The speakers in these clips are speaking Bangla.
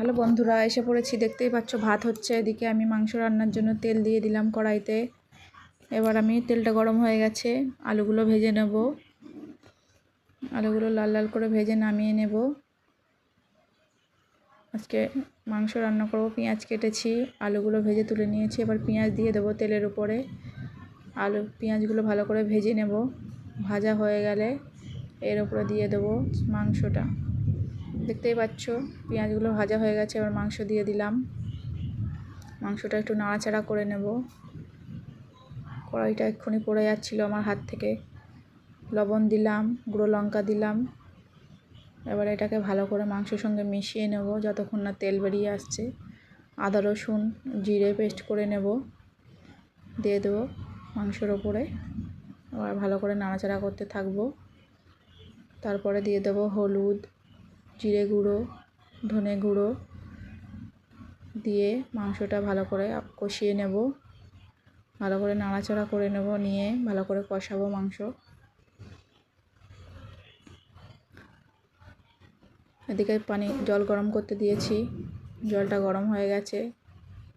হ্যালো বন্ধুরা, এসে পড়েছি। দেখতেই পাচ্ছ ভাত হচ্ছে। এদিকে আমি মাংস রান্নার জন্য তেল দিয়ে দিলাম কড়াইতে। এবার আমি তেলটা গরম হয়ে গেছে, আলুগুলো ভেজে নেব। আলুগুলো লাল লাল করে ভেজে নামিয়ে নেব। আজকে মাংস রান্না করব। পেঁয়াজ কেটেছি, আলুগুলো ভেজে তুলে নিয়েছি। এবার পেঁয়াজ দিয়ে দেবো তেলের উপরে। পেঁয়াজগুলো ভালো করে ভেজে নেব। ভাজা হয়ে গেলে এর উপরে দিয়ে দেবো মাংসটা। দেখতেই পাচ্ছ পেঁয়াজগুলো ভাজা হয়ে গেছে। এবার মাংস দিয়ে দিলাম। মাংসটা একটু নাড়াচাড়া করে নেব। কড়াইটা এক্ষুনি পড়ে যাচ্ছিলো আমার হাত থেকে। লবণ দিলাম, গুঁড়ো লঙ্কা দিলাম। এবার এটাকে ভালো করে মাংসের সঙ্গে মিশিয়ে নেব যতক্ষণ না তেল বেরিয়ে আসছে। আদা রসুন জিরে পেস্ট করে নেব, দিয়ে দেবো মাংসের ওপরে। আবার ভালো করে নাড়াচাড়া করতে থাকবো। তারপরে দিয়ে দেবো হলুদ, জিরে গুঁড়ো, ধনে গুঁড়ো দিয়ে মাংসটা ভালো করে কষিয়ে নেব। ভালো করে নাড়াচাড়া করে নেব, নিয়ে ভালো করে কষাবো মাংস। এদিকে জল গরম করতে দিয়েছি। জলটা গরম হয়ে গেছে,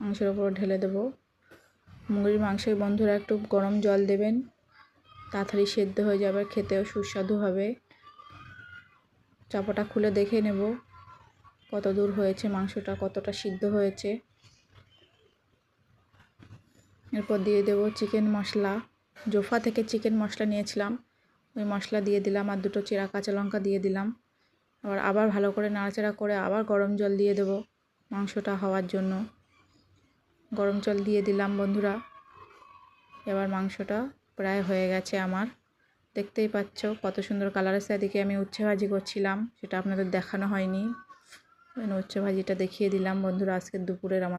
মাংসের ওপর ঢেলে দেবো। মুরগির মাংসে বন্ধুরা একটু গরম জল দেবেন, তাড়াতাড়ি সেদ্ধ হয়ে যাবে, খেতেও সুস্বাদু হবে। চাপাটা খুলে দেখে নেব কত দূর হয়েছে, মাংসটা কতটা সিদ্ধ হয়েছে। এরপর দিয়ে দেবো চিকেন মশলা। জোফা থেকে চিকেন মশলা নিয়েছিলাম, ওই মশলা দিয়ে দিলাম। আর দুটো চেরা কাঁচা লঙ্কা দিয়ে দিলাম। আবার ভালো করে নাড়াচাড়া করে আবার গরম জল দিয়ে দেবো মাংসটা হওয়ার জন্য। গরম জল দিয়ে দিলাম বন্ধুরা। এবার মাংসটা প্রায় হয়ে গেছে আমার। দেখতেই পাচ্ছ কত সুন্দর কালার এসে। এদিকে আমি উচ্ছে ভাজি করছিলাম, সেটা আপনাদের দেখানো হয়নি। উচ্ছে ভাজিটা দেখিয়ে দিলাম বন্ধুরা। আজকের দুপুরের আমার